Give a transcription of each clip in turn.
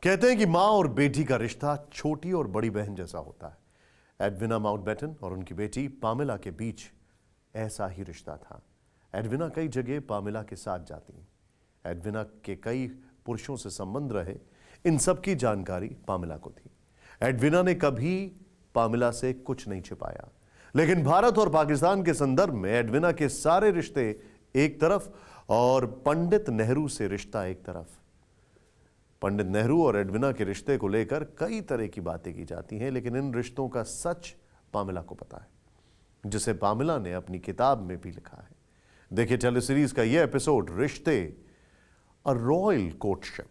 कहते हैं कि मां और बेटी का रिश्ता छोटी और बड़ी बहन जैसा होता है। एडविना माउंटबेटन और उनकी बेटी पामेला के बीच ऐसा ही रिश्ता था। एडविना कई जगह पामेला के साथ जाती। एडविना के कई पुरुषों से संबंध रहे, इन सब की जानकारी पामेला को थी। एडविना ने कभी पामेला से कुछ नहीं छिपाया, लेकिन भारत और पाकिस्तान के संदर्भ में एडविना के सारे रिश्ते एक तरफ और पंडित नेहरू से रिश्ता एक तरफ। पंडित नेहरू और एडविना के रिश्ते को लेकर कई तरह की बातें की जाती हैं, लेकिन इन रिश्तों का सच पामेला को पता है, जिसे पामेला ने अपनी किताब में भी लिखा है। देखिए टेलीसीरीज का यह एपिसोड, रिश्ते, a royal courtship.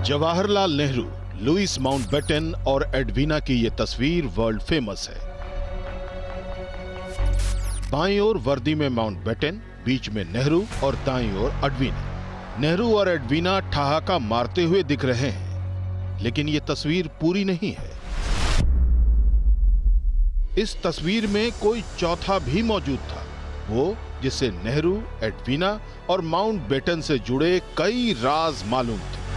Jawaharlal Nehru, Louis Mountbatten और एडविना की यह तस्वीर वर्ल्ड फेमस है। बाईं ओर वर्दी में माउंटबेटन, बीच में नेहरू और दाईं ओर एडविना। नेहरू और एडविना ठहाका मारते हुए दिख रहे हैं, लेकिन यह तस्वीर पूरी नहीं है। इस तस्वीर में कोई चौथा भी मौजूद था, वो जिसे नेहरू, एडविना और माउंटबेटन से जुड़े कई राज मालूम थे।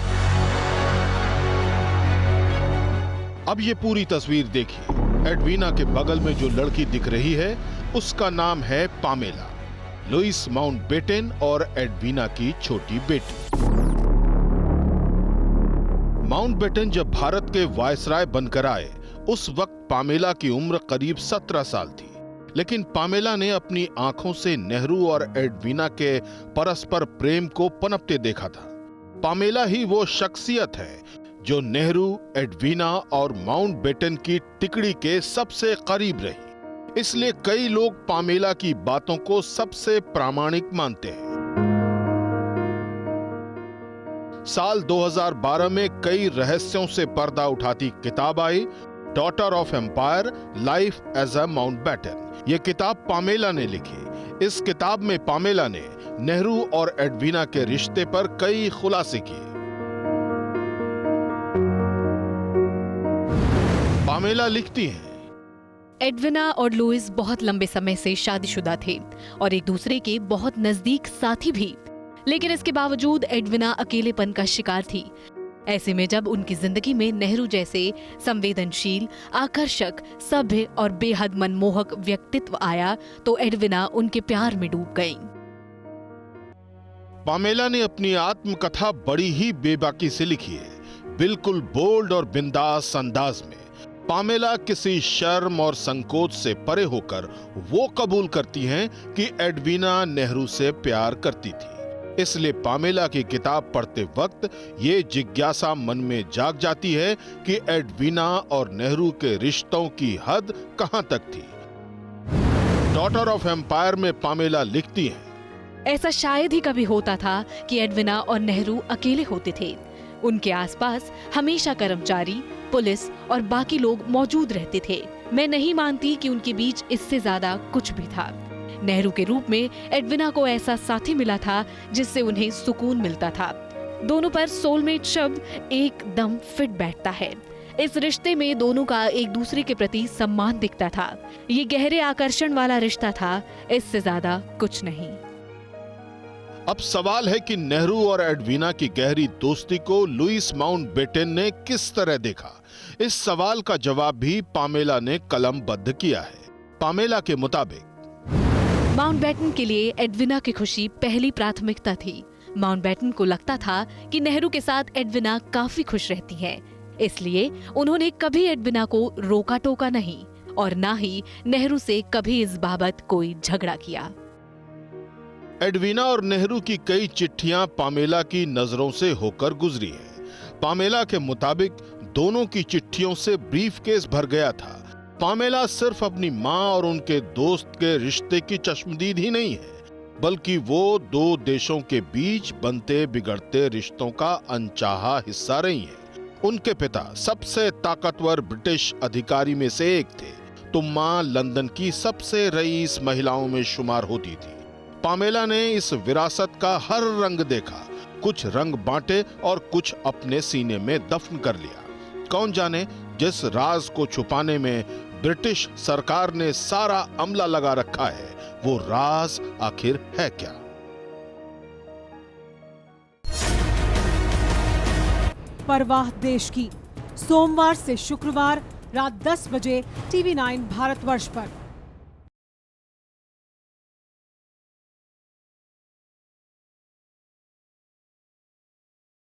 अब ये पूरी तस्वीर देखिए। एडविना के बगल में जो लड़की दिख रही है, उसका नाम है पामेला, लुइस माउंटबेटन और एडविना की छोटी बेटी। माउंटबेटन जब भारत के वायसराय बनकर आए, उस वक्त पामेला की उम्र करीब 17 साल थी। लेकिन पामेला ने अपनी आंखों से नेहरू और एडविना के परस्पर प्रेम को पनपते देखा था। पामेला ही वो शख्सियत है जो नेहरू, एडविना और माउंटबेटन की तिकड़ी के सबसे करीब रही। इसलिए कई लोग पामेला की बातों को सबसे प्रामाणिक मानते हैं। साल 2012 में कई रहस्यों से पर्दा उठाती किताब आई, daughter of empire, life as a Mountbatten. यह किताब पामेला ने लिखी। इस किताब में पामेला ने नेहरू और एडविना के रिश्ते पर कई खुलासे किए। पामेला लिखती हैं, एडविना और लुइस बहुत लंबे समय से शादीशुदा थे और एक दूसरे के बहुत नजदीक साथी भी। लेकिन इसके बावजूद एडविना अकेलेपन का शिकार थी। ऐसे में जब उनकी जिंदगी में नेहरू जैसे संवेदनशील, आकर्षक, सभ्य और बेहद मनमोहक व्यक्तित्व आया, तो एडविना उनके प्यार में डूब गईं। पामेला ने अपनी आत्मकथा बड़ी ही बेबाकी से लिखी है, बिल्कुल बोल्ड और बिंदास अंदाज में। पामेला किसी शर्म और संकोच से परे होकर वो कबूल करती हैं कि एडविना नेहरू से प्यार करती थी। इसलिए पामेला की किताब पढ़ते वक्त ये जिज्ञासा मन में जाग जाती है कि एडविना और नेहरू के रिश्तों की हद कहां तक थी। डॉटर ऑफ एम्पायर में पामेला लिखती हैं, ऐसा शायद ही कभी होता था कि एडविना और नेहरू अकेले होते थे। उनके आसपास हमेशा कर्मचारी, पुलिस और बाकी लोग मौजूद रहते थे। मैं नहीं मानती कि उनके बीच इससे ज्यादा कुछ भी था। नेहरू के रूप में एडविना को ऐसा साथी मिला था जिससे उन्हें सुकून मिलता था। दोनों पर सोलमेट शब्द एकदम फिट बैठता है। इस रिश्ते में दोनों का एक दूसरे के प्रति सम्मान दिखता था। ये गहरे आकर्षण वाला रिश्ता था, इससे ज्यादा कुछ नहीं। अब सवाल है कि नेहरू और एडविना की गहरी दोस्ती को लुइस माउंटबेटन ने किस तरह देखा। इस सवाल का जवाब भी पामेला ने कलमबद्ध किया है। पामेला के मुताबिक माउंटबेटन के लिए एडविना की खुशी पहली प्राथमिकता थी। माउंटबेटन को लगता था कि नेहरू के साथ एडविना काफी खुश रहती है, इसलिए उन्होंने कभी एडविना को रोका टोका नहीं और ना ही नेहरू से कभी इस बाबत कोई झगड़ा किया। एडविना और नेहरू की कई चिट्ठियां पामेला की नजरों से होकर गुजरी है। पामेला के मुताबिक दोनों की चिट्ठियों से ब्रीफकेस भर गया था। पामेला सिर्फ अपनी मां और उनके दोस्त के रिश्ते की चश्मदीद ही नहीं है, बल्कि वो दो देशों के बीच बनते बिगड़ते रिश्तों का अनचाहा हिस्सा रही हैं। उनके पिता सबसे ताकतवर ब्रिटिश अधिकारी में से एक थे, तो मां लंदन की सबसे रईस महिलाओं में शुमार होती थी। पामेला ने इस विरासत का हर रंग देखा, कुछ रंग बांटे और कुछ अपने सीने में दफन कर लिया। कौन जाने जिस राज को छुपाने में ब्रिटिश सरकार ने सारा अमला लगा रखा है, वो राज आखिर है क्या? परवाह देश की, सोमवार से शुक्रवार रात 10 बजे TV9 भारतवर्ष पर।